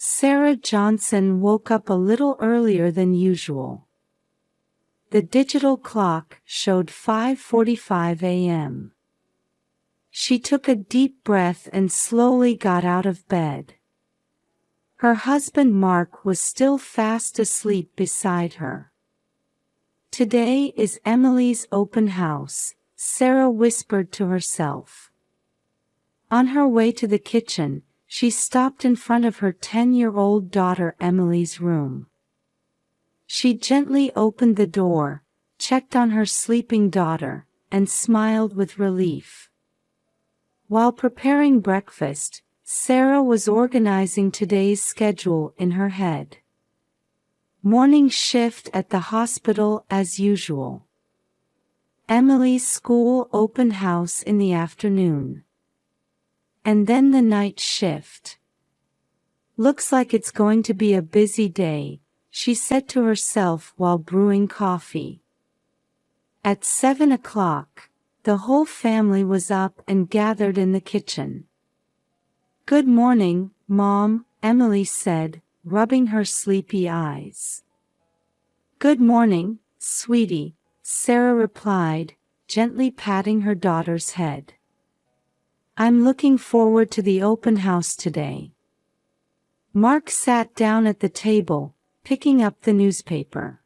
Sarah Johnson woke up a little earlier than usual. The digital clock showed 5:45 a.m. She took a deep breath and slowly got out of bed. Her husband Mark was still fast asleep beside her. "Today is Emily's open house," Sarah whispered to herself. On her way to the kitchen, she stopped in front of her 10-year-old daughter Emily's room. She gently opened the door, checked on her sleeping daughter, and smiled with relief. While preparing breakfast, Sarah was organizing today's schedule in her head. Morning shift at the hospital as usual. Emily's school open house in the afternoon. And then the night shift. "Looks like it's going to be a busy day," she said to herself while brewing coffee. At 7 o'clock, the whole family was up and gathered in the kitchen. "Good morning, Mom," Emily said, rubbing her sleepy eyes. "Good morning, sweetie," Sarah replied, gently patting her daughter's head. "I'm looking forward to the open house today." Mark sat down at the table, picking up the newspaper.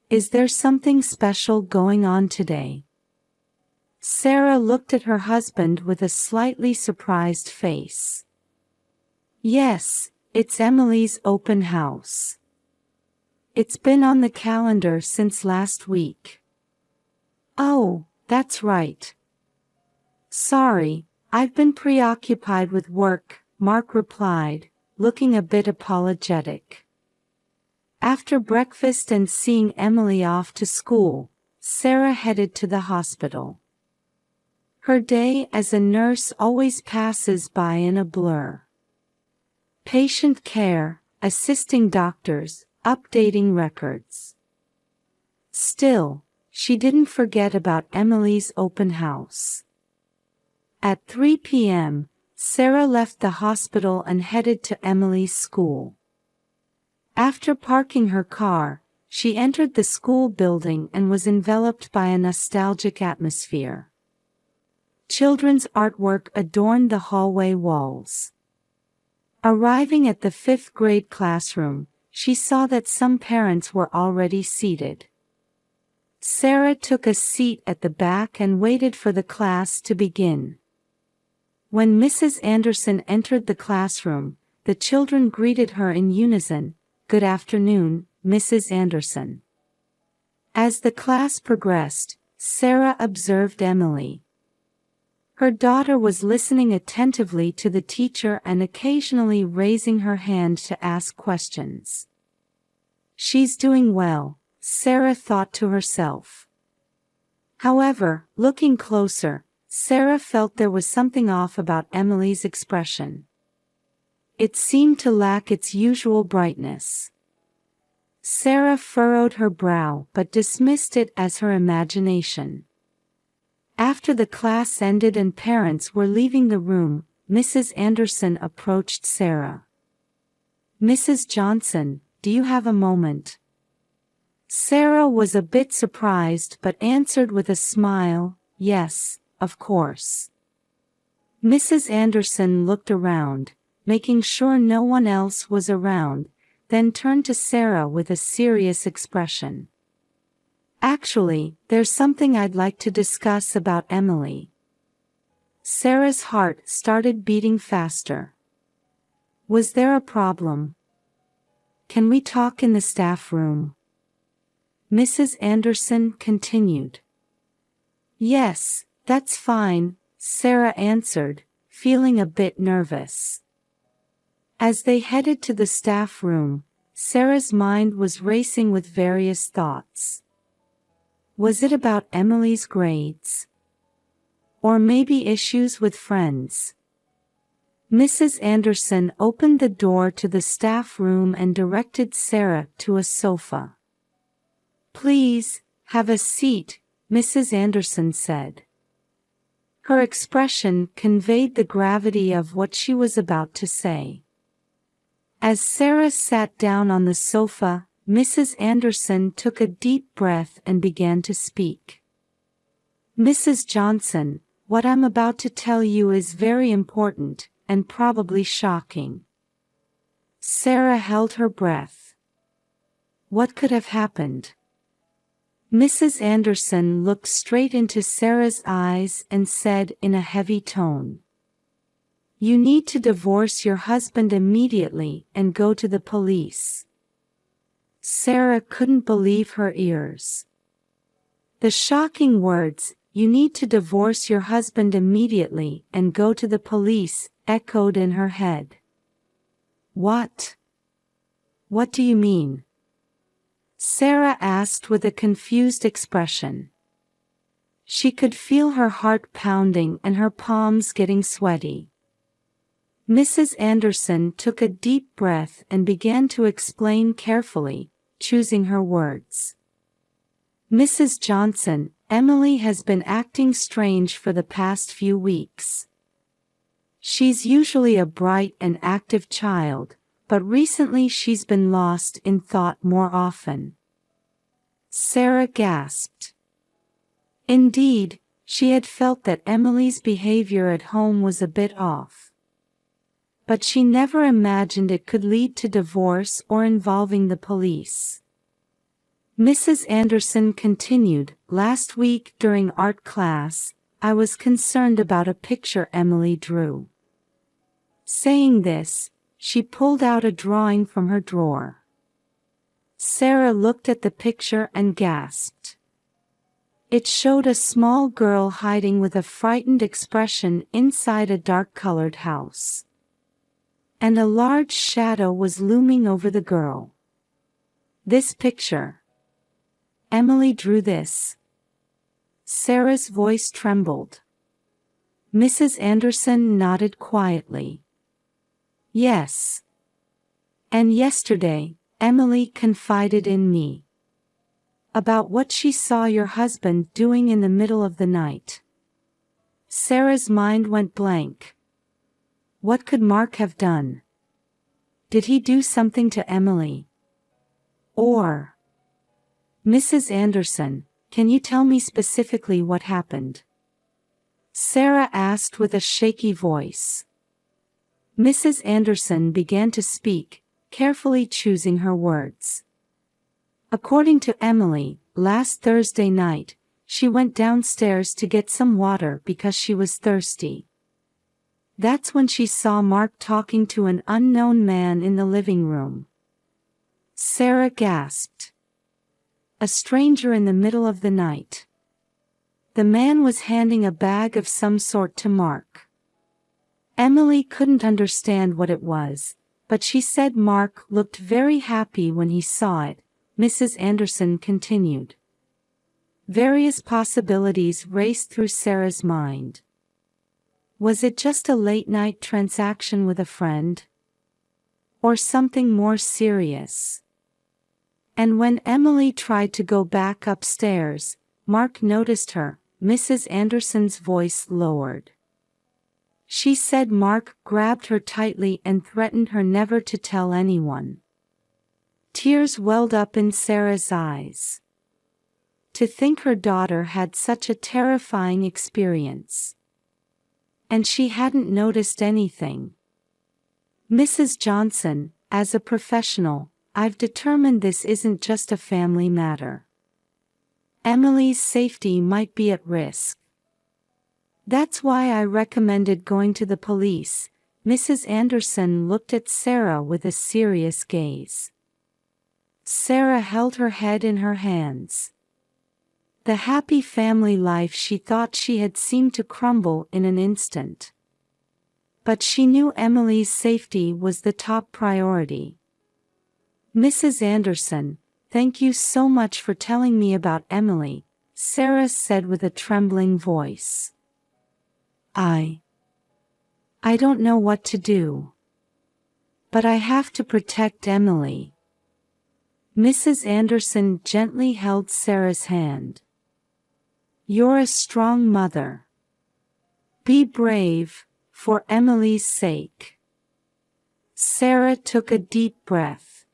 "Is there something special going on today?" Sarah looked at her husband with a slightly surprised face. "Yes, it's Emily's open house. It's been on the calendar since last week." "Oh, that's right. Sorry, I've been preoccupied with work," Mark replied, looking a bit apologetic. After breakfast and seeing Emily off to school, Sarah headed to the hospital. Her day as a nurse always passes by in a blur. Patient care, assisting doctors, updating records. Still, she didn't forget about Emily's open house. At 3 p.m., Sarah left the hospital and headed to Emily's school. After parking her car, she entered the school building and was enveloped by a nostalgic atmosphere. Children's artwork adorned the hallway walls. Arriving at the 5th grade classroom, she saw that some parents were already seated. Sarah took a seat at the back and waited for the class to begin. When Mrs. Anderson entered the classroom, the children greeted her in unison, "Good afternoon, Mrs. Anderson." As the class progressed, Sarah observed Emily. Her daughter was listening attentively to the teacher and occasionally raising her hand to ask questions. "She's doing well," Sarah thought to herself. However, looking closer, Sarah felt there was something off about Emily's expression. It seemed to lack its usual brightness. Sarah furrowed her brow but dismissed it as her imagination. After the class ended and parents were leaving the room, Mrs. Anderson approached Sarah. "Mrs. Johnson, do you have a moment?" Sarah was a bit surprised but answered with a smile, "Yes, of course." Mrs. Anderson looked around, making sure no one else was around, then turned to Sarah with a serious expression. "Actually, there's something I'd like to discuss about Emily." Sarah's heart started beating faster. Was there a problem? "Can we talk in the staff room?" Mrs. Anderson continued. "Yes, that's fine," Sarah answered, feeling a bit nervous. As they headed to the staff room, Sarah's mind was racing with various thoughts. Was it about Emily's grades? Or maybe issues with friends? Mrs. Anderson opened the door to the staff room and directed Sarah to a sofa. "Please, have a seat," Mrs. Anderson said. Her expression conveyed the gravity of what she was about to say. As Sarah sat down on the sofa, Mrs. Anderson took a deep breath and began to speak. "Mrs. Johnson, what I'm about to tell you is very important, and probably shocking." Sarah held her breath. What could have happened? Mrs. Anderson looked straight into Sarah's eyes and said in a heavy tone, "You need to divorce your husband immediately and go to the police." Sarah couldn't believe her ears. The shocking words, "You need to divorce your husband immediately and go to the police," echoed in her head. What? What do you mean?" Sarah asked with a confused expression. She could feel her heart pounding and her palms getting sweaty. Mrs. Anderson took a deep breath and began to explain carefully, choosing her words. "Mrs. Johnson, Emily has been acting strange for the past few weeks. She's usually a bright and active child, but recently she's been lost in thought more often." Sarah gasped. Indeed, she had felt that Emily's behavior at home was a bit off. But she never imagined it could lead to divorce or involving the police. Mrs. Anderson continued, "Last week during art class, I was concerned about a picture Emily drew." Saying this, she pulled out a drawing from her drawer. Sarah looked at the picture and gasped. It showed a small girl hiding with a frightened expression inside a dark-colored house. And a large shadow was looming over the girl. "This picture. Emily drew this." Sarah's voice trembled. Mrs. Anderson nodded quietly. "Yes. And yesterday, Emily confided in me about what she saw your husband doing in the middle of the night." Sarah's mind went blank. What could Mark have done? Did he do something to Emily? Or... "Mrs. Anderson, can you tell me specifically what happened?" Sarah asked with a shaky voice. Mrs. Anderson began to speak, carefully choosing her words. "According to Emily, last Thursday night, she went downstairs to get some water because she was thirsty. That's when she saw Mark talking to an unknown man in the living room." Sarah gasped. A stranger in the middle of the night. The man was handing a bag of some sort to Mark. Emily couldn't understand what it was, but she said Mark looked very happy when he saw it. Mrs. Anderson continued. Various possibilities raced through Sarah's mind. Was it just a late-night transaction with a friend? Or something more serious? And when Emily tried to go back upstairs, Mark noticed her. Mrs. Anderson's voice lowered. She said Mark grabbed her tightly and threatened her never to tell anyone. Tears welled up in Sarah's eyes. To think her daughter had such a terrifying experience. And she hadn't noticed anything. "Mrs. Johnson, as a professional, I've determined this isn't just a family matter. Emily's safety might be at risk. That's why I recommended going to the police." Mrs. Anderson looked at Sarah with a serious gaze. Sarah held her head in her hands. The happy family life she thought she had seemed to crumble in an instant. But she knew Emily's safety was the top priority. "Mrs. Anderson, thank you so much for telling me about Emily," Sarah said with a trembling voice. I don't know what to do. But I have to protect Emily." Mrs. Anderson gently held Sarah's hand. "You're a strong mother. Be brave, for Emily's sake." Sarah took a deep breath.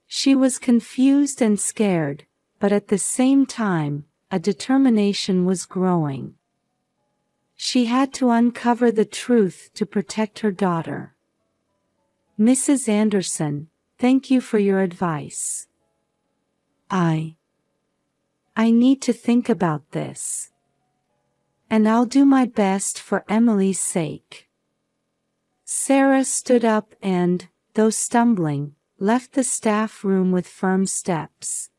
She was confused and scared, but at the same time, a determination was growing. She had to uncover the truth to protect her daughter. "Mrs. Anderson, thank you for your advice. I need to think about this. And I'll do my best for Emily's sake." Sarah stood up and, though stumbling, left the staff room with firm steps.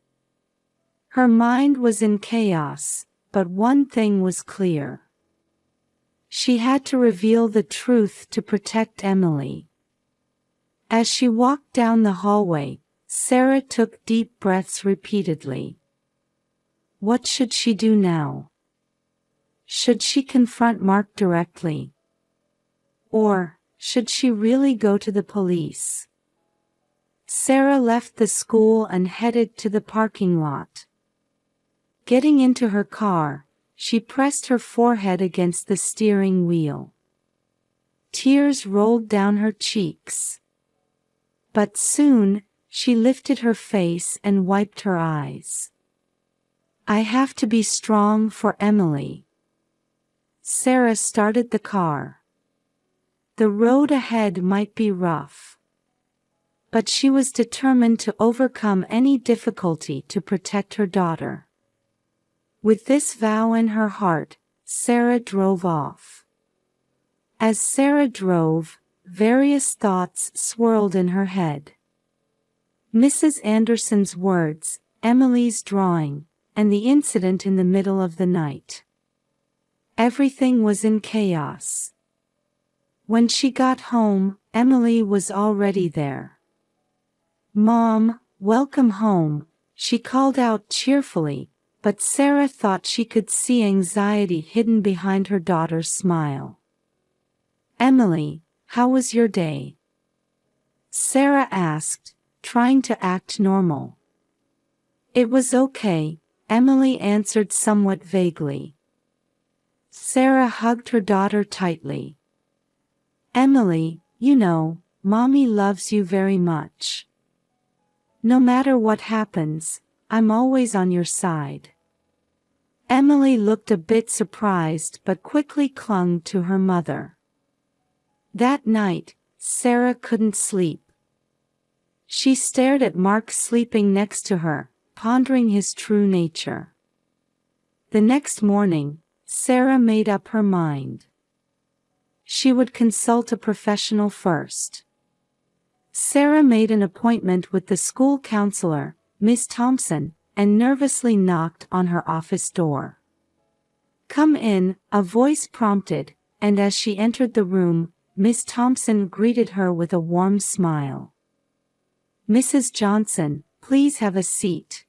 Her mind was in chaos, but one thing was clear. She had to reveal the truth to protect Emily. As she walked down the hallway, Sarah took deep breaths repeatedly. What should she do now? Should she confront Mark directly? Or should she really go to the police? Sarah left the school and headed to the parking lot. Getting into her car, she pressed her forehead against the steering wheel. Tears rolled down her cheeks. But soon, she lifted her face and wiped her eyes. "I have to be strong for Emily." Sarah started the car. The road ahead might be rough, but she was determined to overcome any difficulty to protect her daughter. With this vow in her heart, Sarah drove off. As Sarah drove, various thoughts swirled in her head. Mrs. Anderson's words, Emily's drawing, and the incident in the middle of the night. Everything was in chaos. When she got home, Emily was already there. "Mom, welcome home," she called out cheerfully, but Sarah thought she could see anxiety hidden behind her daughter's smile. "Emily, how was your day?" Sarah asked, trying to act normal. "It was okay," Emily answered somewhat vaguely. Sarah hugged her daughter tightly. "Emily, you know, Mommy loves you very much. No matter what happens, I'm always on your side." Emily looked a bit surprised but quickly clung to her mother. That night, Sarah couldn't sleep. She stared at Mark sleeping next to her, pondering his true nature. The next morning, Sarah made up her mind. She would consult a professional first. Sarah made an appointment with the school counselor, Miss Thompson, and nervously knocked on her office door. "Come in," a voice prompted, and as she entered the room, Miss Thompson greeted her with a warm smile. "Mrs. Johnson, please have a seat.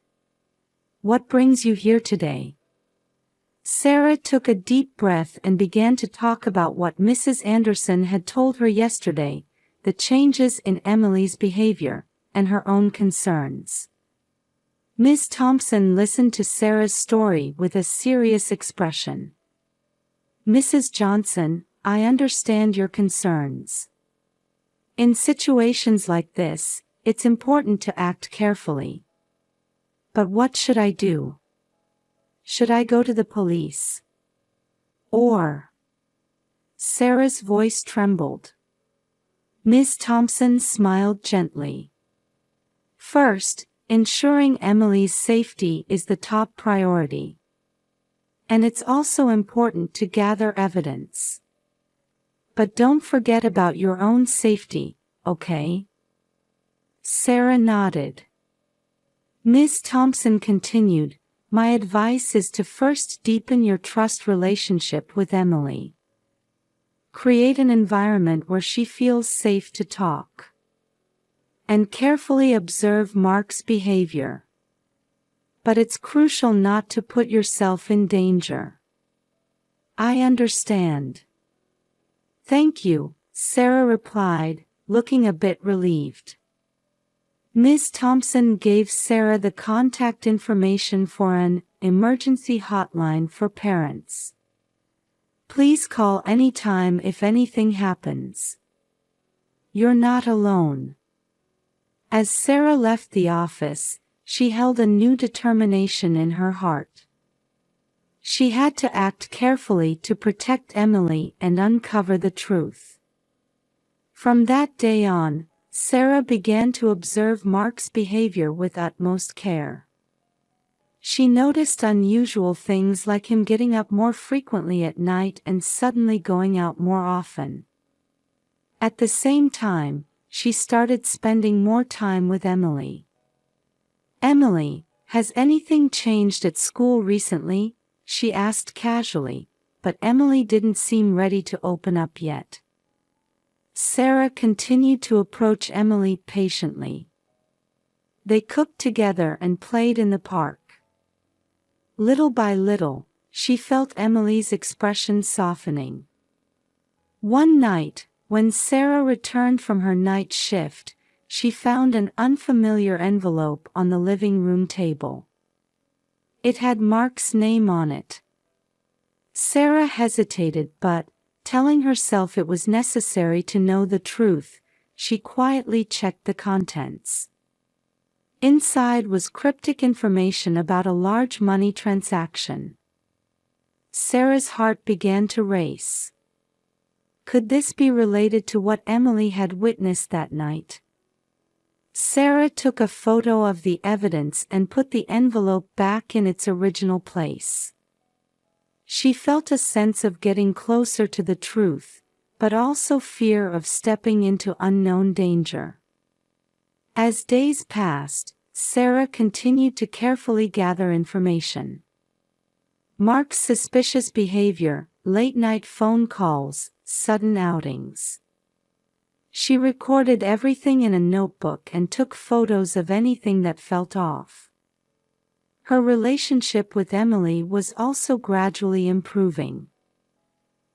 What brings you here today?" Sarah took a deep breath and began to talk about what Mrs. Anderson had told her yesterday, the changes in Emily's behavior, and her own concerns. Miss Thompson listened to Sarah's story with a serious expression. "Mrs. Johnson, I understand your concerns. In situations like this, it's important to act carefully. But what should I do? Should I go to the police? Or—" Sarah's voice trembled. Miss Thompson smiled gently. "First, ensuring Emily's safety is the top priority. And it's also important to gather evidence. But don't forget about your own safety, okay?" Sarah nodded. Miss Thompson continued, "My advice is to first deepen your trust relationship with Emily. Create an environment where she feels safe to talk. And carefully observe Mark's behavior. But it's crucial not to put yourself in danger." "I understand." "Thank you," Sarah replied, looking a bit relieved. Miss Thompson gave Sarah the contact information for an emergency hotline for parents. "Please call anytime if anything happens. you're not alone." As Sarah left the office, she held a new determination in her heart. She had to act carefully to protect Emily and uncover the truth. From that day on, Sarah began to observe Mark's behavior with utmost care. She noticed unusual things like him getting up more frequently at night and suddenly going out more often. At the same time, she started spending more time with Emily. "Emily, has anything changed at school recently?" she asked casually, but Emily didn't seem ready to open up yet. Sarah continued to approach Emily patiently. They cooked together and played in the park. Little by little, she felt Emily's expression softening. One night, when Sarah returned from her night shift, she found an unfamiliar envelope on the living room table. It had Mark's name on it. Sarah hesitated, but, telling herself it was necessary to know the truth, she quietly checked the contents. Inside was cryptic information about a large money transaction. Sarah's heart began to race. Could this be related to what Emily had witnessed that night? Sarah took a photo of the evidence and put the envelope back in its original place. She felt a sense of getting closer to the truth, but also fear of stepping into unknown danger. As days passed, Sarah continued to carefully gather information. Mark's suspicious behavior, late-night phone calls, sudden outings. She recorded everything in a notebook and took photos of anything that felt off. Her relationship with Emily was also gradually improving.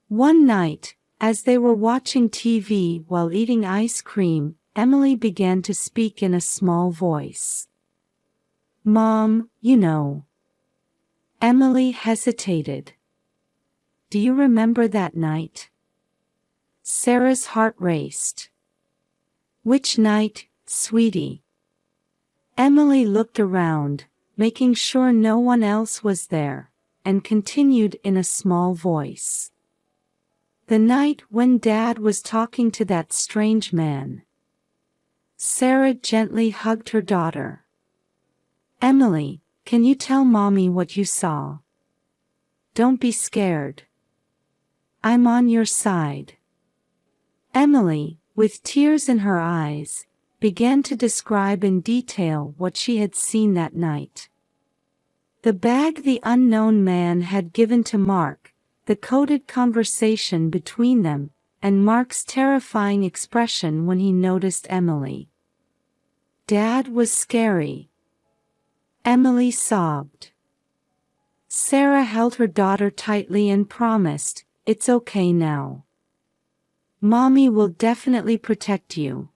One night, as they were watching TV while eating ice cream, Emily began to speak in a small voice. "Mom, you know." Emily hesitated. "Do you remember that night?" Sarah's heart raced. "Which night, sweetie?" Emily looked around, making sure no one else was there, and continued in a small voice. "The night when Dad was talking to that strange man." Sarah gently hugged her daughter. "Emily, can you tell Mommy what you saw? Don't be scared. I'm on your side." Emily, with tears in her eyes, began to describe in detail what she had seen that night. The bag the unknown man had given to Mark, the coded conversation between them, and Mark's terrifying expression when he noticed Emily. "Dad was scary." Emily sobbed. Sarah held her daughter tightly and promised, "It's okay now. Mommy will definitely protect you."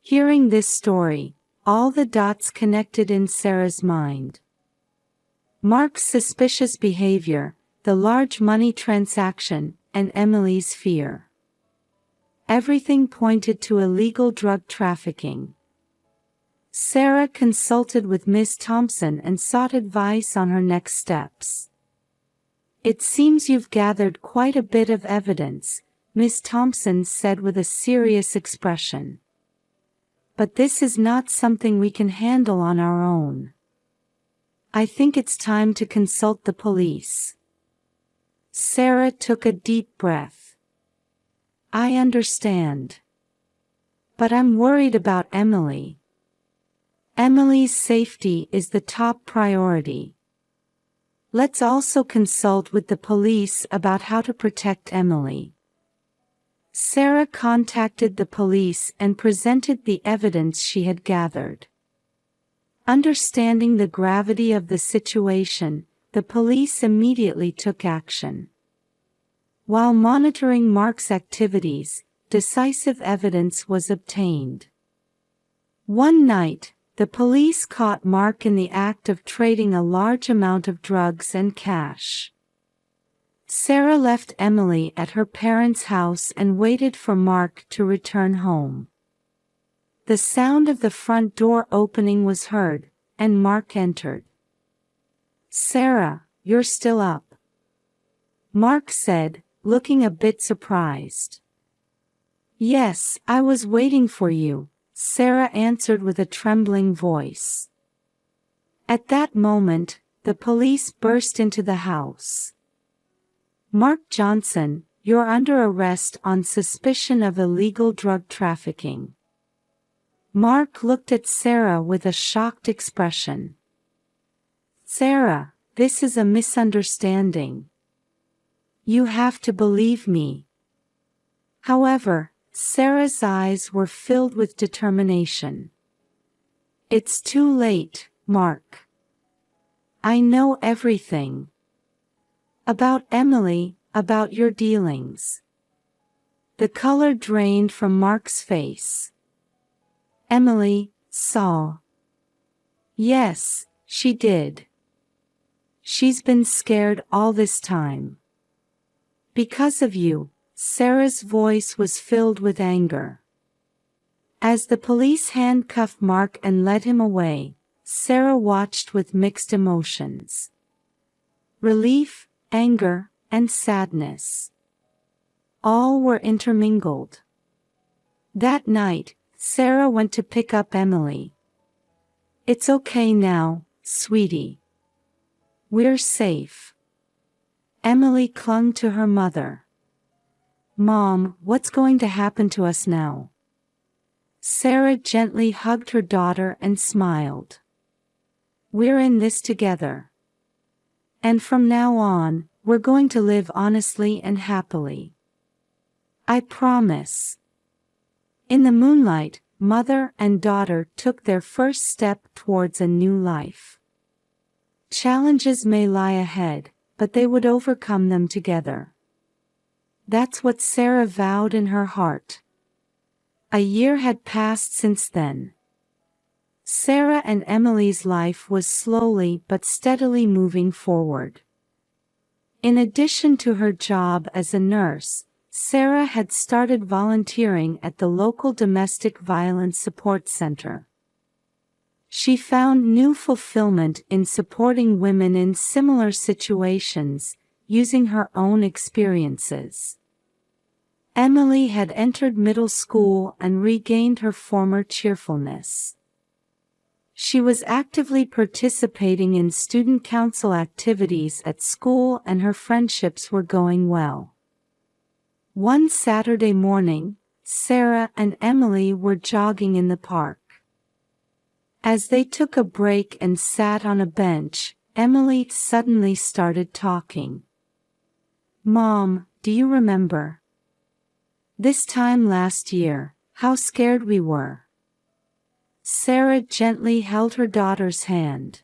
Hearing this story, all the dots connected in Sarah's mind. Mark's suspicious behavior, the large money transaction, and Emily's fear. Everything pointed to illegal drug trafficking. Sarah consulted with Miss Thompson and sought advice on her next steps. "It seems you've gathered quite a bit of evidence," Miss Thompson said with a serious expression. "But this is not something we can handle on our own. I think it's time to consult the police." Sarah took a deep breath. "I understand. But I'm worried about Emily. Emily's safety is the top priority. Let's also consult with the police about how to protect Emily." Sarah contacted the police and presented the evidence she had gathered. Understanding the gravity of the situation, the police immediately took action. While monitoring Mark's activities, decisive evidence was obtained. One night, the police caught Mark in the act of trading a large amount of drugs and cash. Sarah left Emily at her parents' house and waited for Mark to return home. The sound of the front door opening was heard, and Mark entered. "Sarah, you're still up," Mark said, looking a bit surprised. "Yes, I was waiting for you," Sarah answered with a trembling voice. At that moment, the police burst into the house. "Mark Johnson, you're under arrest on suspicion of illegal drug trafficking." Mark looked at Sarah with a shocked expression. "Sarah, this is a misunderstanding. You have to believe me." However, Sarah's eyes were filled with determination. "It's too late, Mark. I know everything. About Emily, about your dealings." The color drained from Mark's face. "Emily saw." "Yes, she did. She's been scared all this time. Because of you." Sarah's voice was filled with anger. As the police handcuffed Mark and led him away, Sarah watched with mixed emotions. Relief, anger, and sadness. All were intermingled. That night, Sarah went to pick up Emily. "It's okay now, sweetie. We're safe." Emily clung to her mother. "Mom, what's going to happen to us now?" Sarah gently hugged her daughter and smiled. "We're in this together. And from now on, we're going to live honestly and happily. I promise." In the moonlight, mother and daughter took their first step towards a new life. Challenges may lie ahead, but they would overcome them together. That's what Sarah vowed in her heart. A year had passed since then. Sarah and Emily's life was slowly but steadily moving forward. In addition to her job as a nurse, Sarah had started volunteering at the local domestic violence support center. She found new fulfillment in supporting women in similar situations, using her own experiences. Emily had entered middle school and regained her former cheerfulness. She was actively participating in student council activities at school and her friendships were going well. One Saturday morning, Sarah and Emily were jogging in the park. As they took a break and sat on a bench, Emily suddenly started talking. "Mom, do you remember? This time last year, how scared we were." Sarah gently held her daughter's hand.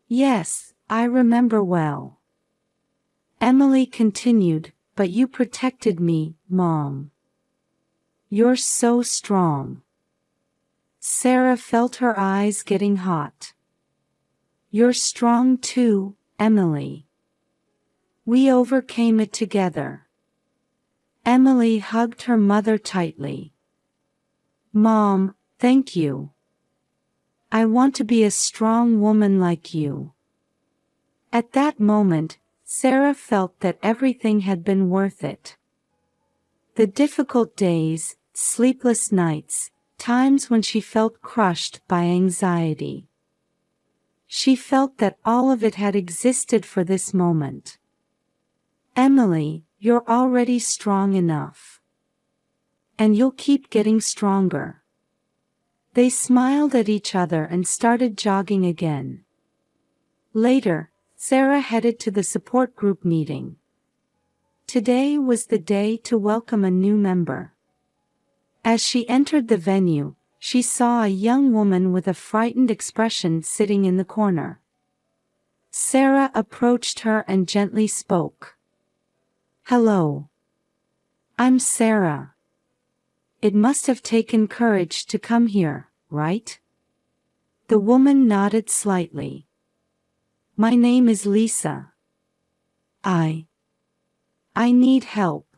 "Yes, I remember well." Emily continued, "But you protected me, Mom. You're so strong." Sarah felt her eyes getting hot. "You're strong too, Emily. We overcame it together." Emily hugged her mother tightly. "Mom, thank you. I want to be a strong woman like you." At that moment, Sarah felt that everything had been worth it. The difficult days, sleepless nights, times when she felt crushed by anxiety. She felt that all of it had existed for this moment. "Emily, you're already strong enough. And you'll keep getting stronger." They smiled at each other and started jogging again. Later, Sarah headed to the support group meeting. Today was the day to welcome a new member. As she entered the venue, she saw a young woman with a frightened expression sitting in the corner. Sarah approached her and gently spoke. "Hello. I'm Sarah. It must have taken courage to come here, right?" The woman nodded slightly. "My name is Lisa. I I need help.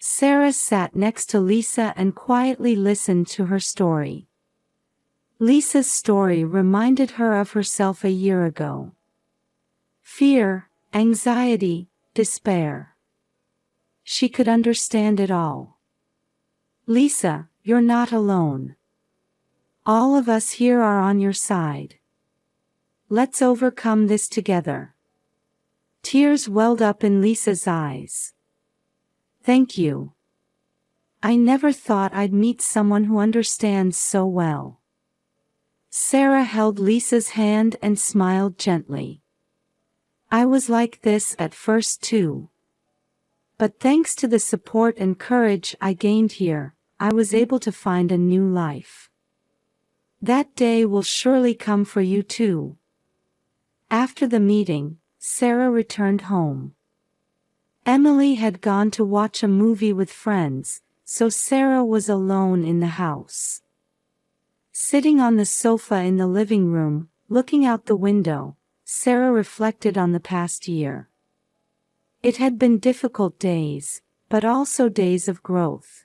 Sarah sat next to Lisa and quietly listened to her story. Lisa's story reminded her of herself a year ago. Fear, anxiety, despair. She could understand it all. Lisa, you're not alone. All of us here are on your side. Let's overcome this together. Tears welled up in Lisa's eyes. Thank you. I never thought I'd meet someone who understands so well. Sarah held Lisa's hand and smiled gently. I was like this at first too. But thanks to the support and courage I gained here, I was able to find a new life. That day will surely come for you too. After the meeting, Sarah returned home. Emily had gone to watch a movie with friends, so Sarah was alone in the house. Sitting on the sofa in the living room, looking out the window, Sarah reflected on the past year. It had been difficult days, but also days of growth.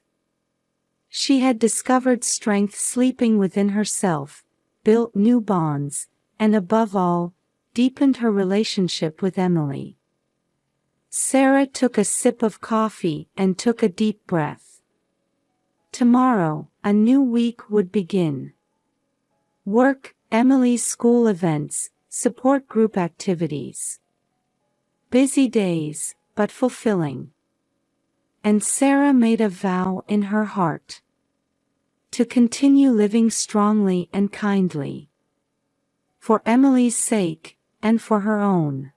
She had discovered strength sleeping within herself, built new bonds, and above all, deepened her relationship with Emily. Sarah took a sip of coffee and took a deep breath. Tomorrow, a new week would begin. Work, Emily's school events, support group activities. Busy days, but fulfilling. And Sarah made a vow in her heart. To continue living strongly and kindly. For Emily's sake, and for her own.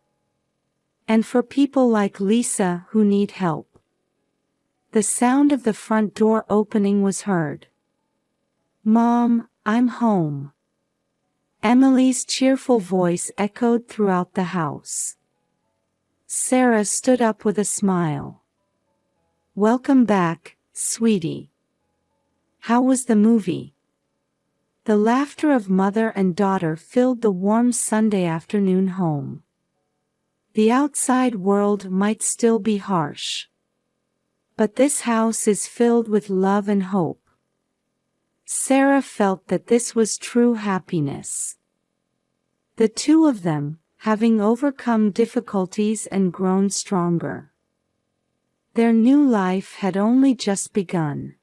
And for people like Lisa who need help. The sound of the front door opening was heard. Mom, I'm home. Emily's cheerful voice echoed throughout the house. Sarah stood up with a smile. Welcome back, sweetie. How was the movie? The laughter of mother and daughter filled the warm Sunday afternoon home. The outside world might still be harsh. But this house is filled with love and hope. Sarah felt that this was true happiness. The two of them, having overcome difficulties and grown stronger. Their new life had only just begun.